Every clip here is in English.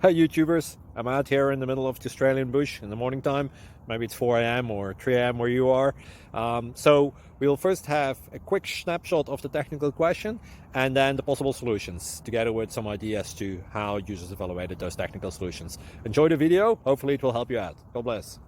Hi YouTubers, I'm out here in the middle of the Australian bush in the morning time. Maybe it's 4 a.m. or 3 a.m. where you are. So we'll first have a quick snapshot of the technical question and then the possible solutions, together with some ideas to how users evaluated those technical solutions. Enjoy the video, hopefully it will help you out. God bless.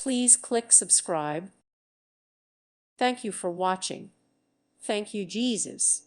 Please click subscribe. Thank you for watching. Thank you, Jesus.